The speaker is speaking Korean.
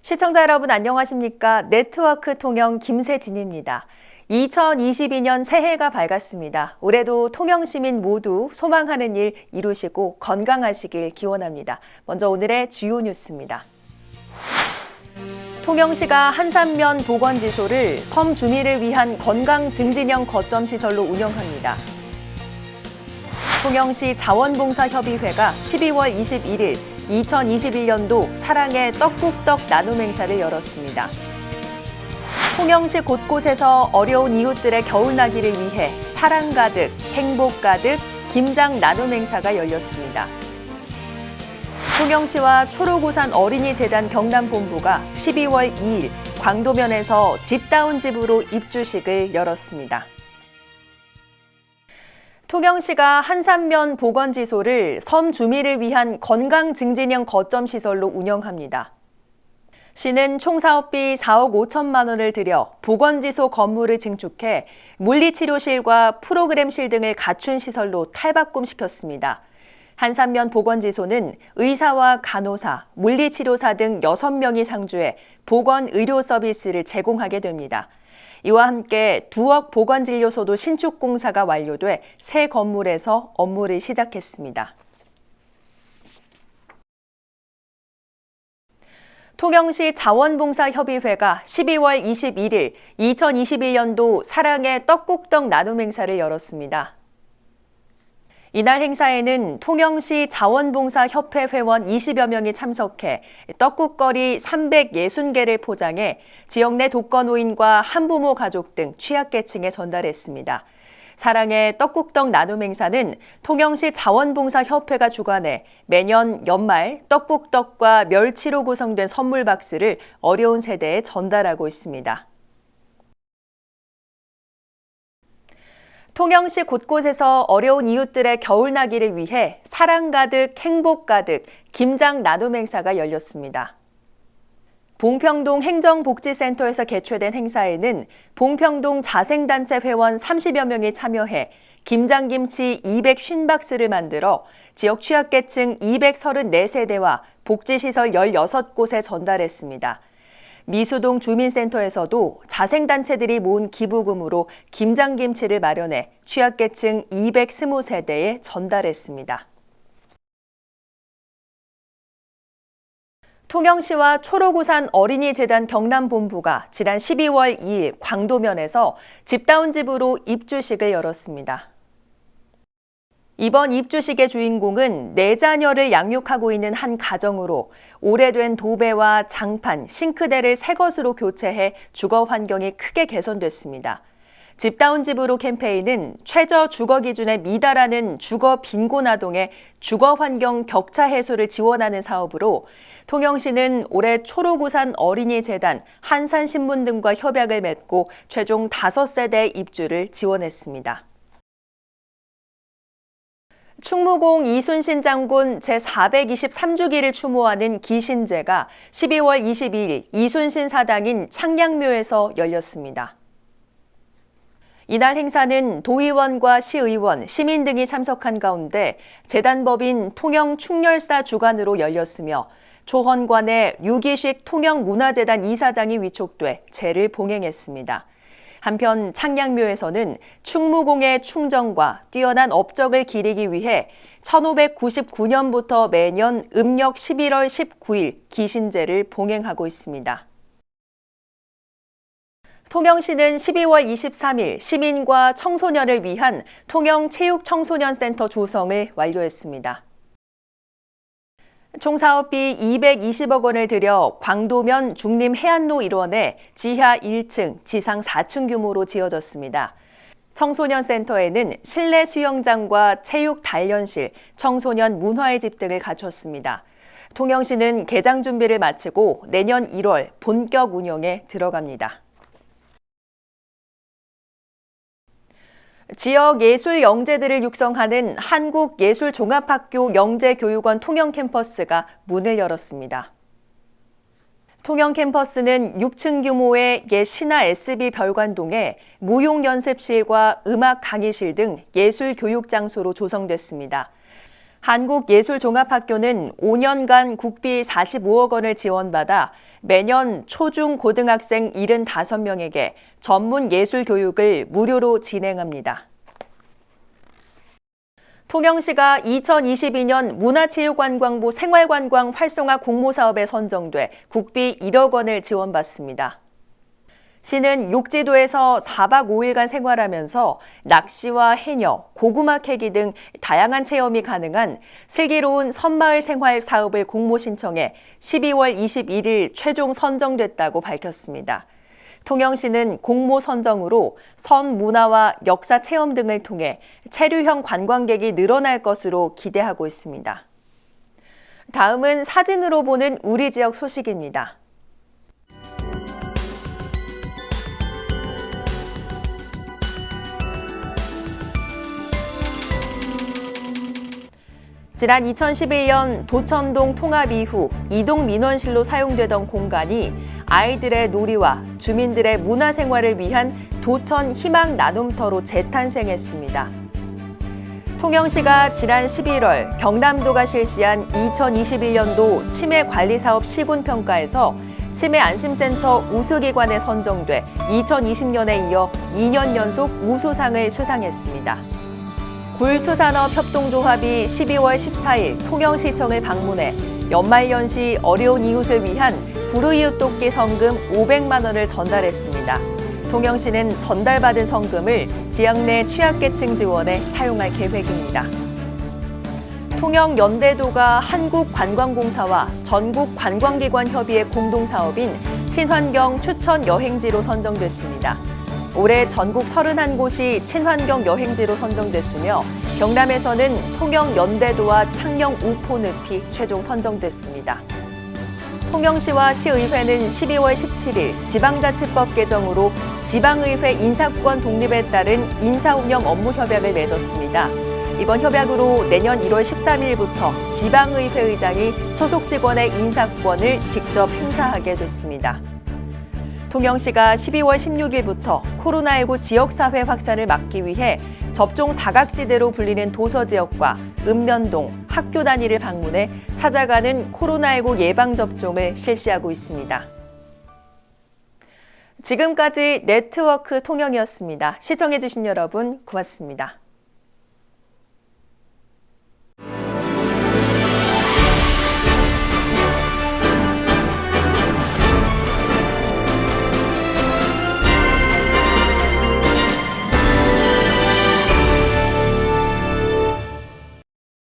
시청자 여러분 안녕하십니까? 네트워크 통영 김세진입니다. 2022년 새해가 밝았습니다. 올해도 통영 시민 모두 소망하는 일 이루시고 건강하시길 기원합니다. 먼저 오늘의 주요 뉴스입니다. 통영시가 한산면 보건지소를 섬 주민을 위한 건강증진형 거점시설로 운영합니다. 통영시 자원봉사협의회가 12월 21일 2021년도 사랑의 떡국떡 나눔 행사를 열었습니다. 통영시 곳곳에서 어려운 이웃들의 겨울나기를 위해 사랑 가득, 행복 가득 김장 나눔 행사가 열렸습니다. 통영시와 초록우산 어린이재단 경남본부가 12월 2일 광도면에서 집다운 집으로 입주식을 열었습니다. 통영시가 한산면 보건지소를 섬 주민을 위한 건강증진형 거점시설로 운영합니다. 시는 총 사업비 4억 5천만 원을 들여 보건지소 건물을 증축해 물리치료실과 프로그램실 등을 갖춘 시설로 탈바꿈시켰습니다. 한산면 보건지소는 의사와 간호사, 물리치료사 등 6명이 상주해 보건의료 서비스를 제공하게 됩니다. 이와 함께 두억 보건진료소도 신축 공사가 완료돼 새 건물에서 업무를 시작했습니다. 통영시 자원봉사협의회가 12월 21일 2021년도 사랑의 떡국떡 나눔 행사를 열었습니다. 이날 행사에는 통영시 자원봉사협회 회원 20여 명이 참석해 떡국거리 360개를 포장해 지역 내 독거노인과 한부모 가족 등 취약계층에 전달했습니다. 사랑의 떡국떡 나눔 행사는 통영시 자원봉사협회가 주관해 매년 연말 떡국떡과 멸치로 구성된 선물 박스를 어려운 세대에 전달하고 있습니다. 통영시 곳곳에서 어려운 이웃들의 겨울나기를 위해 사랑 가득, 행복 가득 김장 나눔 행사가 열렸습니다. 봉평동 행정복지센터에서 개최된 행사에는 봉평동 자생단체 회원 30여 명이 참여해 김장김치 250박스를 만들어 지역 취약계층 234세대와 복지시설 16곳에 전달했습니다. 미수동 주민센터에서도 자생단체들이 모은 기부금으로 김장김치를 마련해 취약계층 220세대에 전달했습니다. 통영시와 초록우산 어린이재단 경남본부가 지난 12월 2일 광도면에서 집다운 집으로 입주식을 열었습니다. 이번 입주식의 주인공은 4자녀를 양육하고 있는 한 가정으로 오래된 도배와 장판, 싱크대를 새 것으로 교체해 주거 환경이 크게 개선됐습니다. 집다운 집으로 캠페인은 최저 주거 기준에 미달하는 주거 빈곤 아동의 주거 환경 격차 해소를 지원하는 사업으로 통영시는 올해 초록우산 어린이재단, 한산신문 등과 협약을 맺고 최종 5세대 입주를 지원했습니다. 충무공 이순신 장군 제423주기를 추모하는 기신제가 12월 22일 이순신 사당인 창량묘에서 열렸습니다. 이날 행사는 도의원과 시의원, 시민 등이 참석한 가운데 재단법인 통영충렬사 주관으로 열렸으며 조헌관의 유기식 통영문화재단 이사장이 위촉돼 제를 봉행했습니다. 한편 창량묘에서는 충무공의 충정과 뛰어난 업적을 기리기 위해 1599년부터 매년 음력 11월 19일 기신제를 봉행하고 있습니다. 통영시는 12월 23일 시민과 청소년을 위한 통영체육청소년센터 조성을 완료했습니다. 총 사업비 220억 원을 들여 광도면 중림해안로 일원에 지하 1층, 지상 4층 규모로 지어졌습니다. 청소년 센터에는 실내 수영장과 체육 단련실, 청소년 문화의 집 등을 갖췄습니다. 통영시는 개장 준비를 마치고 내년 1월 본격 운영에 들어갑니다. 지역 예술 영재들을 육성하는 한국예술종합학교 영재교육원 통영 캠퍼스가 문을 열었습니다. 통영 캠퍼스는 6층 규모의 옛 신화 SB 별관동에 무용 연습실과 음악 강의실 등 예술 교육 장소로 조성됐습니다. 한국예술종합학교는 5년간 국비 45억 원을 지원받아 매년 초중 고등학생 75명에게 전문 예술 교육을 무료로 진행합니다. 통영시가 2022년 문화체육관광부 생활관광 활성화 공모사업에 선정돼 국비 1억 원을 지원받습니다. 시는 욕지도에서 4박 5일간 생활하면서 낚시와 해녀, 고구마 캐기 등 다양한 체험이 가능한 슬기로운 섬마을 생활 사업을 공모 신청해 12월 21일 최종 선정됐다고 밝혔습니다. 통영시는 공모 선정으로 섬 문화와 역사 체험 등을 통해 체류형 관광객이 늘어날 것으로 기대하고 있습니다. 다음은 사진으로 보는 우리 지역 소식입니다. 지난 2011년 도천동 통합 이후 이동 민원실로 사용되던 공간이 아이들의 놀이와 주민들의 문화생활을 위한 도천 희망 나눔터로 재탄생했습니다. 통영시가 지난 11월 경남도가 실시한 2021년도 치매관리사업 시군평가에서 치매안심센터 우수기관에 선정돼 2020년에 이어 2년 연속 우수상을 수상했습니다. 굴수산업협동조합이 12월 14일 통영시청을 방문해 연말연시 어려운 이웃을 위한 불우이웃 돕기 성금 500만 원을 전달했습니다. 통영시는 전달받은 성금을 지역 내 취약계층 지원에 사용할 계획입니다. 통영연대도가 한국관광공사와 전국관광기관협의회 공동사업인 친환경 추천 여행지로 선정됐습니다. 올해 전국 31곳이 친환경 여행지로 선정됐으며 경남에서는 통영연대도와 창녕 우포늪이 최종 선정됐습니다. 통영시와 시의회는 12월 17일 지방자치법 개정으로 지방의회 인사권 독립에 따른 인사운영 업무 협약을 맺었습니다. 이번 협약으로 내년 1월 13일부터 지방의회 의장이 소속 직원의 인사권을 직접 행사하게 됐습니다. 통영시가 12월 16일부터 코로나19 지역사회 확산을 막기 위해 접종 사각지대로 불리는 도서지역과 읍면동, 학교 단위를 방문해 찾아가는 코로나19 예방접종을 실시하고 있습니다. 지금까지 네트워크 통영이었습니다. 시청해주신 여러분 고맙습니다.